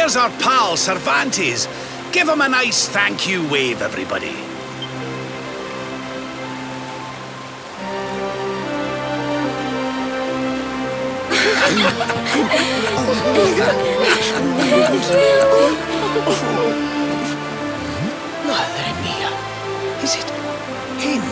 Here's our pal, Cervantes. Give him a nice thank you wave, everybody. Madre mía. Is it him?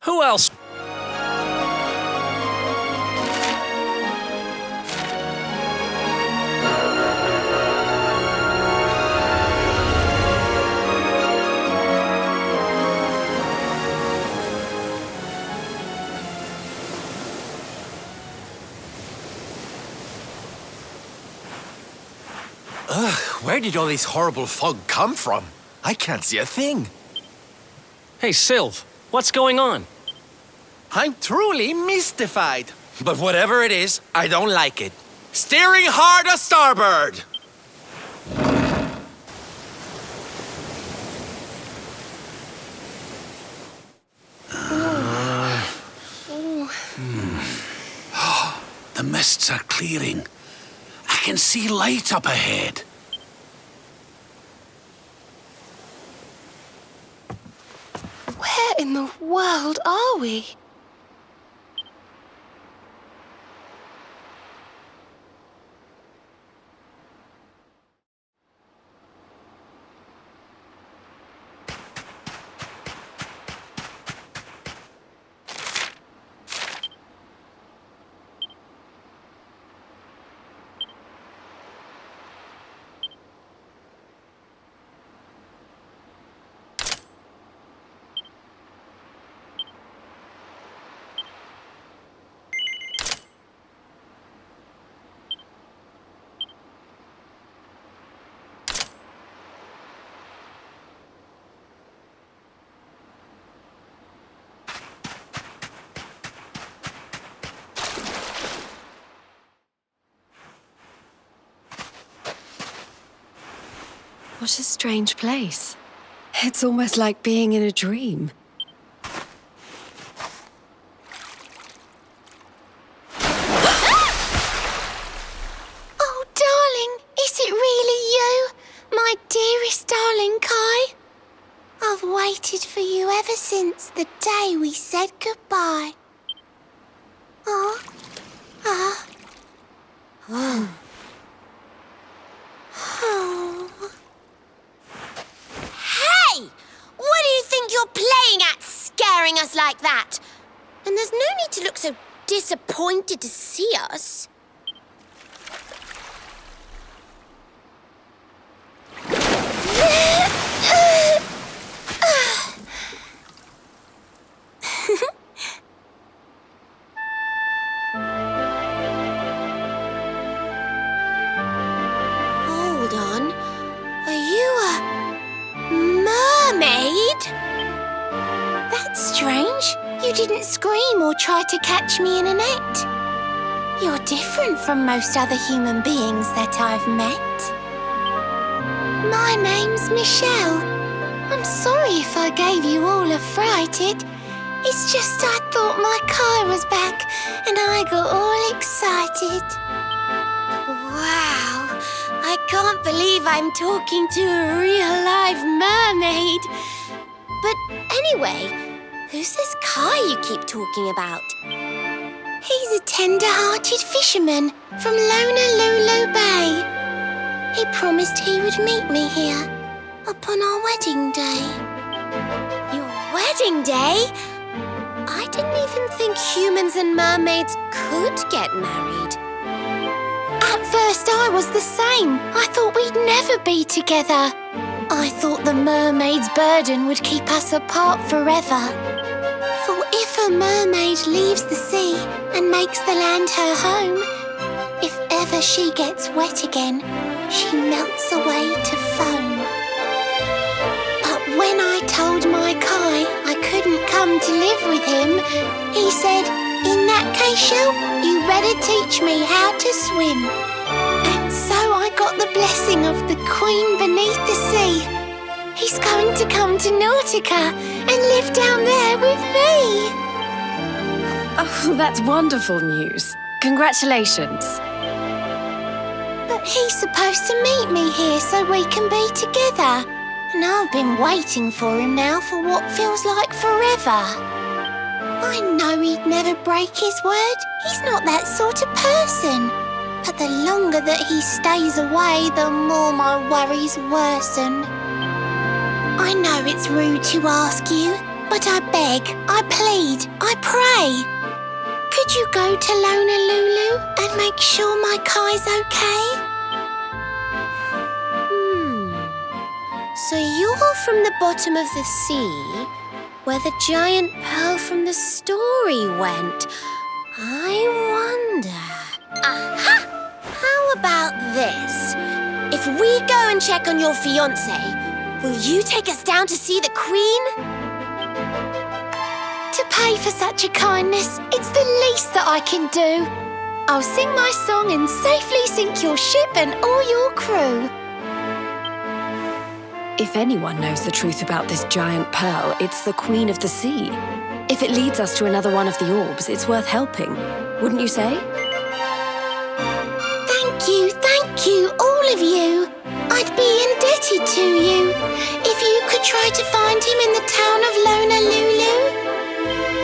Who else? Where did all this horrible fog come from? I can't see a thing. Hey, Sylv, what's going on? I'm truly mystified. But whatever it is, I don't like it. Steering hard a starboard! The mists are clearing. I can see light up ahead. Where in the world are we? What a strange place. It's almost like being in a dream. Oh, darling, is it really you? My dearest darling Kai? I've waited for you ever since the day we said goodbye. Oh. Oh. Oh. What do you think you're playing at, scaring us like that? And there's no need to look so disappointed to see us. Hold on. Are you a mermaid? That's strange. You didn't scream or try to catch me in a net. You're different from most other human beings that I've met. My name's Michelle. I'm sorry if I gave you all a fright. It's just I thought my Kai was back and I got all excited. Wow, I can't believe I'm talking to a real live mermaid. But anyway, who's this Kai you keep talking about? He's a tender-hearted fisherman from Honolulu Bay. He promised he would meet me here upon our wedding day. Your wedding day? I didn't even think humans and mermaids could get married. At first I was the same. I thought we'd never be together. I thought the mermaid's burden would keep us apart forever. For if a mermaid leaves the sea and makes the land her home, if ever she gets wet again, she melts away to foam. But when I told my Kai I couldn't come to live with him, he said, "In that case, Shell, you better teach me how to swim." And so I got the blessing of the Queen beneath the sea. He's going to come to Nautica and live down there with me. Oh, that's wonderful news. Congratulations. But he's supposed to meet me here so we can be together. And I've been waiting for him now for what feels like forever. I know he'd never break his word. He's not that sort of person. But the longer that he stays away, the more my worries worsen. I know it's rude to ask you, but I beg, I plead, I pray. Could you go to Honolulu and make sure my Kai's okay? So you're from the bottom of the sea, where the giant pearl from the story went. I wonder... Aha! How about this? If we go and check on your fiancé, will you take us down to see the Queen? To pay for such a kindness, it's the least that I can do. I'll sing my song and safely sink your ship and all your crew. If anyone knows the truth about this giant pearl, it's the Queen of the Sea. If it leads us to another one of the orbs, it's worth helping. Wouldn't you say? Thank you, all of you. I'd be indebted to you. If you could try to find him in the town of Honolulu.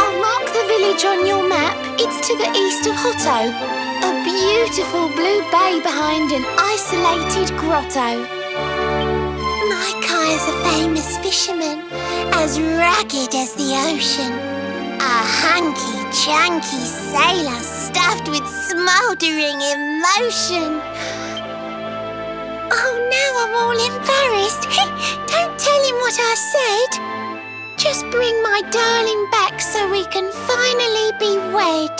I'll mark the village on your map. It's to the east of Hotto. A beautiful blue bay behind an isolated grotto. My Kai is a famous fisherman, as rugged as the ocean. A hanky-chanky sailor stuffed with smouldering emotion. Oh, now I'm all embarrassed. Don't tell him what I said. Just bring my darling back so we can finally be wed.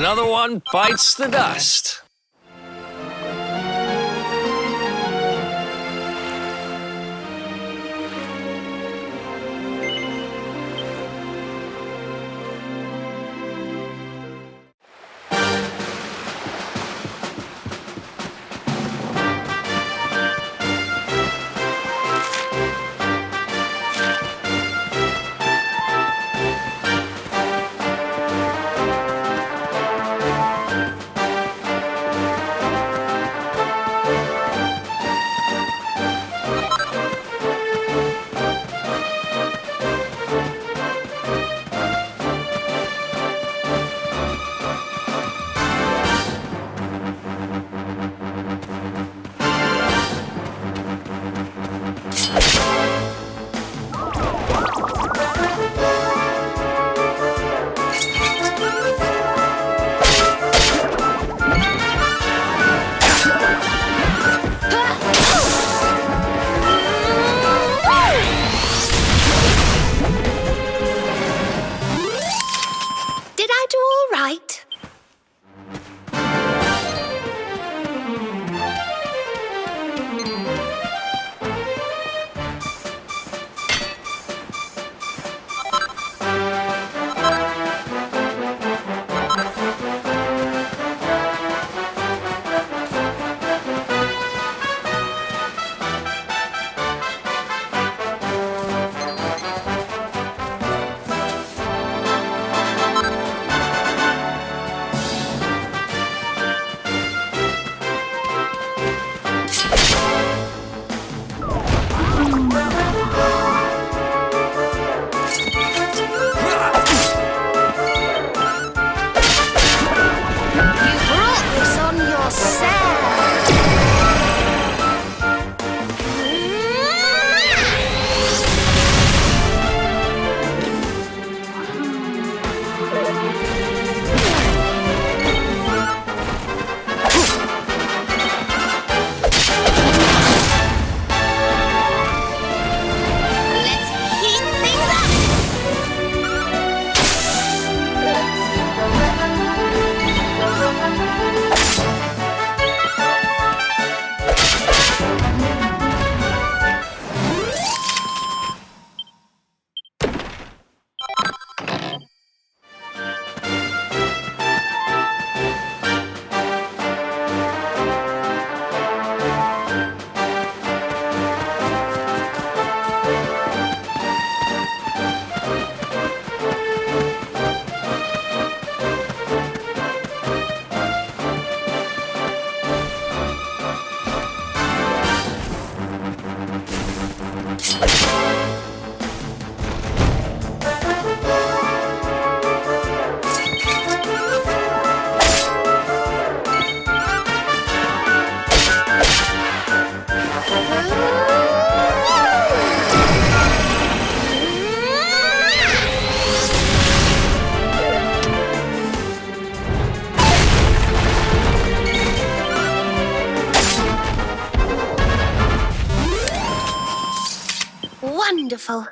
Another one bites the dust. Wonderful.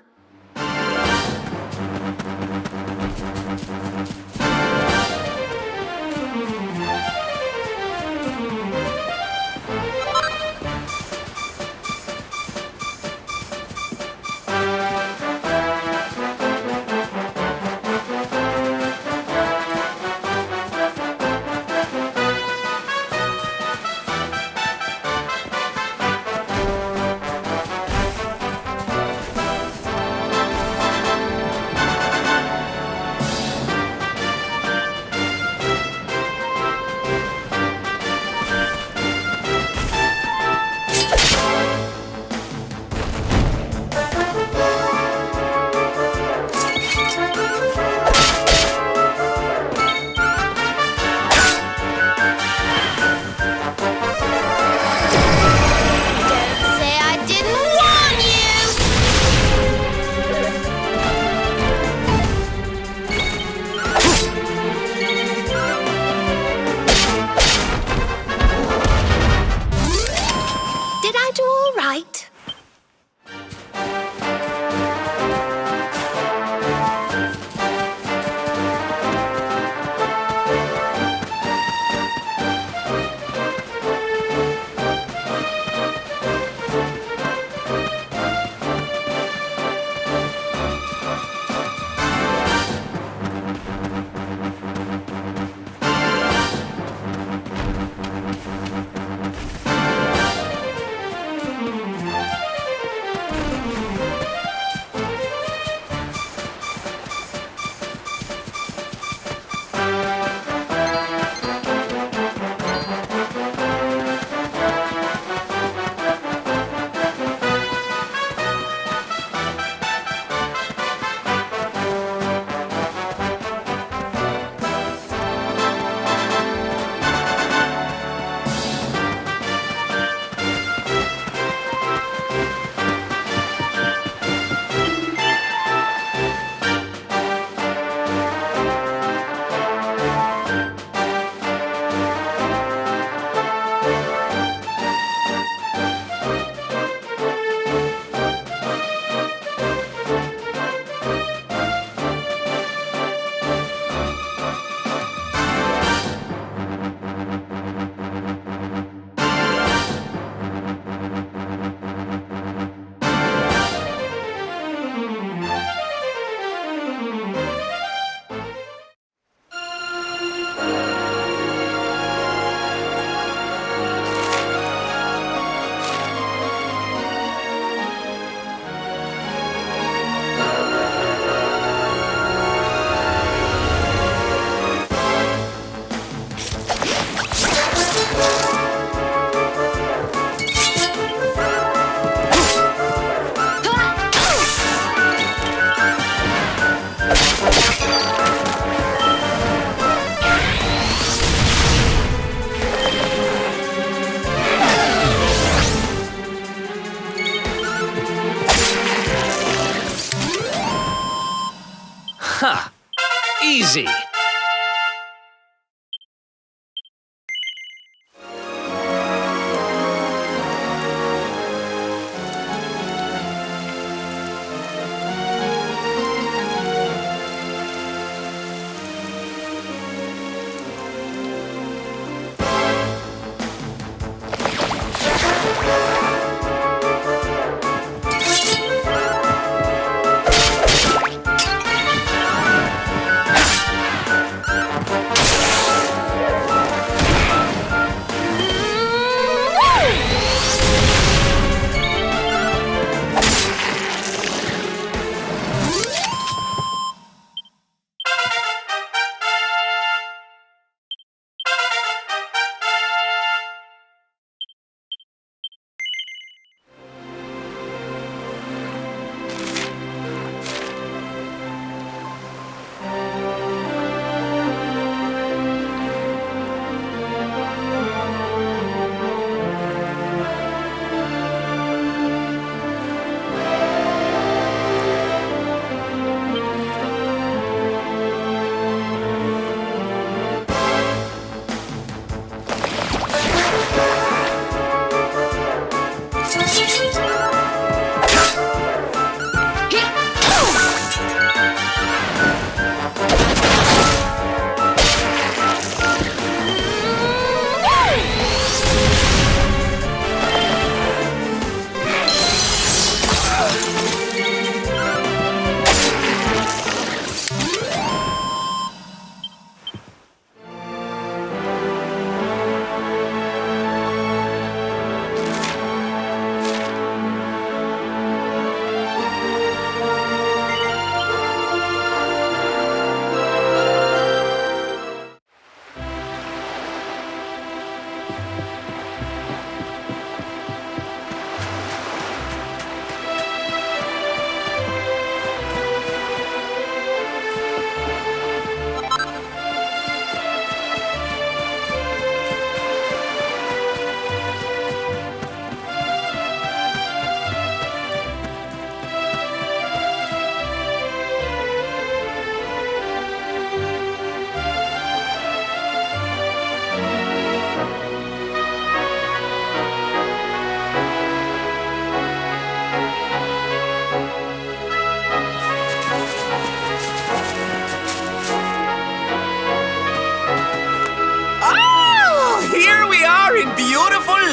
Ha! Easy.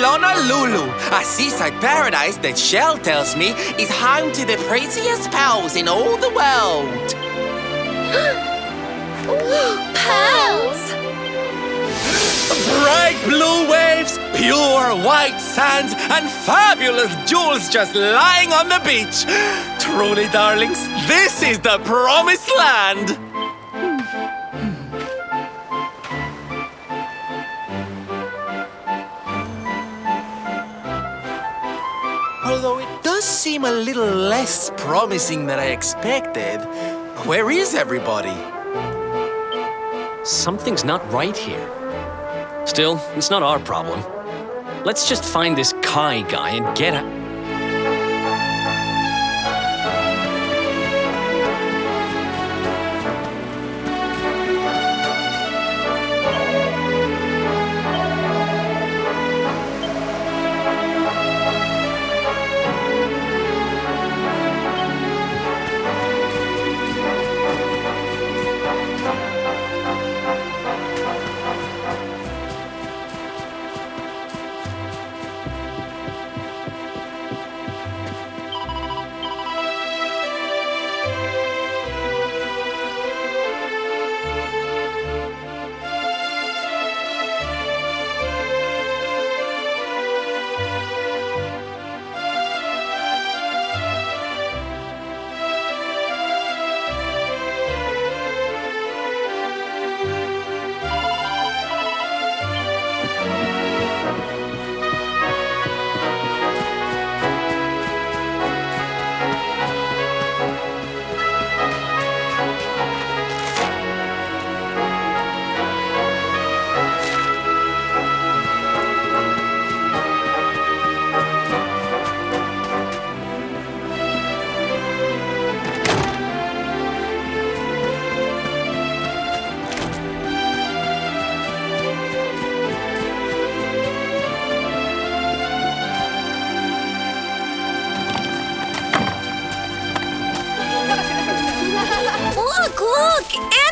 Honolulu, a seaside paradise that Shell tells me is home to the prettiest pearls in all the world. Pearls! Bright blue waves, pure white sands, and fabulous jewels just lying on the beach. Truly, darlings, this is the promised land. Although it does seem a little less promising than I expected. Where is everybody? Something's not right here. Still, it's not our problem. Let's just find this Kai guy and get out.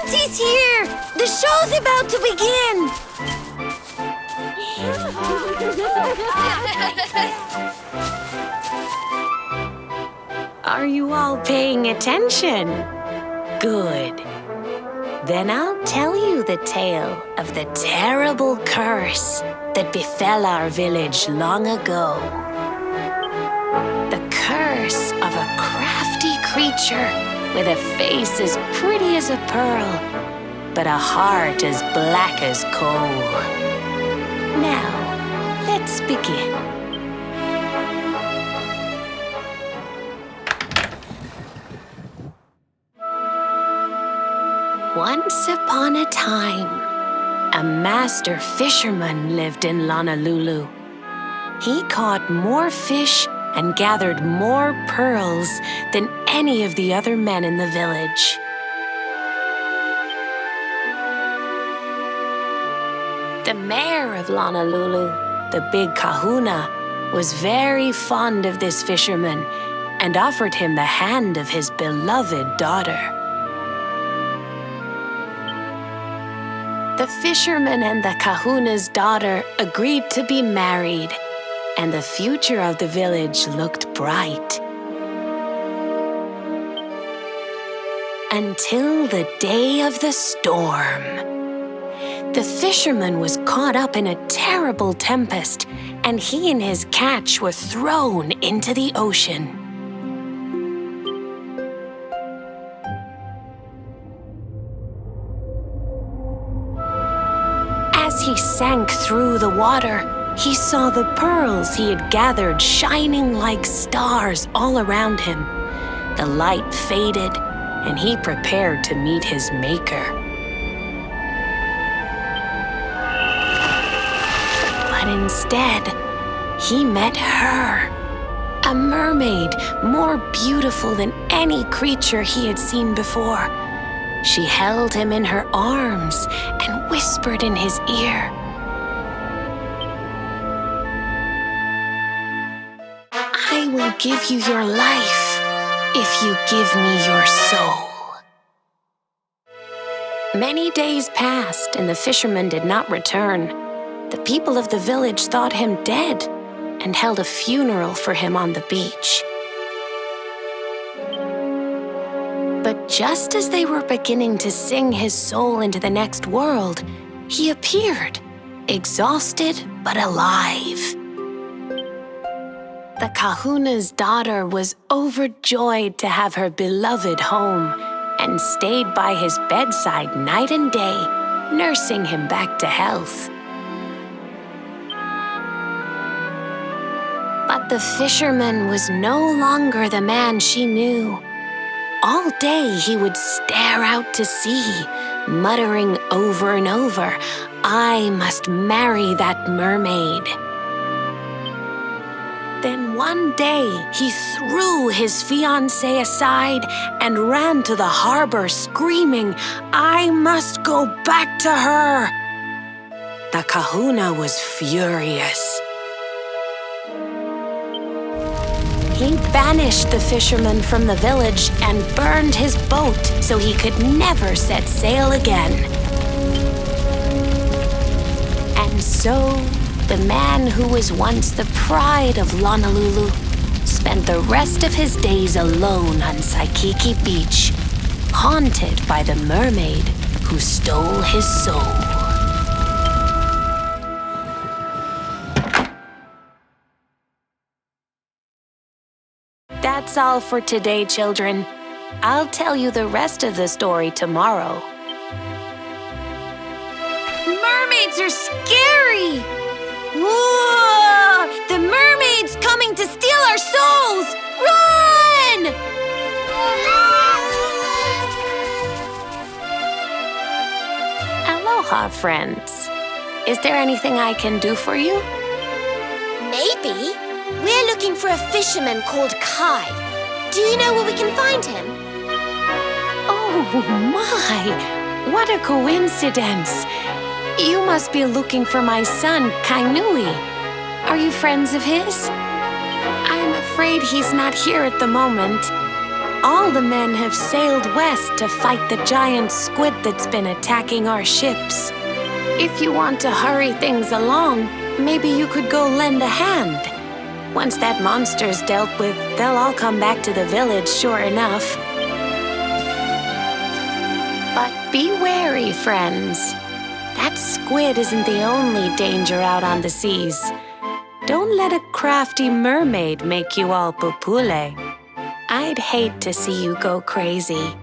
Auntie's here! The show's about to begin! Are you all paying attention? Good. Then I'll tell you the tale of the terrible curse that befell our village long ago. The curse of a crafty creature with a face as pretty as a pearl, but a heart as black as coal. Now, let's begin. Once upon a time, a master fisherman lived in Honolulu. He caught more fish and gathered more pearls than any of the other men in the village. The mayor of Honolulu, the big kahuna, was very fond of this fisherman and offered him the hand of his beloved daughter. The fisherman and the kahuna's daughter agreed to be married, and the future of the village looked bright. Until the day of the storm. The fisherman was caught up in a terrible tempest, and he and his catch were thrown into the ocean. As he sank through the water, he saw the pearls he had gathered shining like stars all around him. The light faded, and he prepared to meet his maker. But instead, he met her, a mermaid more beautiful than any creature he had seen before. She held him in her arms and whispered in his ear, "I will give you your life if you give me your soul." Many days passed and the fisherman did not return. The people of the village thought him dead and held a funeral for him on the beach. But just as they were beginning to sing his soul into the next world, he appeared, exhausted but alive. The kahuna's daughter was overjoyed to have her beloved home and stayed by his bedside night and day, nursing him back to health. But the fisherman was no longer the man she knew. All day he would stare out to sea, muttering over and over, "I must marry that mermaid." Then one day he threw his fiancée aside and ran to the harbor screaming, "I must go back to her." The kahuna was furious. He banished the fisherman from the village and burned his boat so he could never set sail again. And so, the man who was once the pride of Honolulu spent the rest of his days alone on Saikiki Beach, haunted by the mermaid who stole his soul. That's all for today, children. I'll tell you the rest of the story tomorrow. Mermaids are scary! Whoa! The mermaid's coming to steal our souls! Run! Aloha, friends. Is there anything I can do for you? Maybe. We're looking for a fisherman called Kai. Do you know where we can find him? Oh my! What a coincidence! You must be looking for my son, Kainui. Are you friends of his? I'm afraid he's not here at the moment. all the men have sailed west to fight the giant squid that's been attacking our ships. If you want to hurry things along, maybe you could go lend a hand. Once that monster's dealt with, they'll all come back to the village, sure enough. But be wary, friends. That squid isn't the only danger out on the seas. Don't let a crafty mermaid make you all pupule. I'd hate to see you go crazy.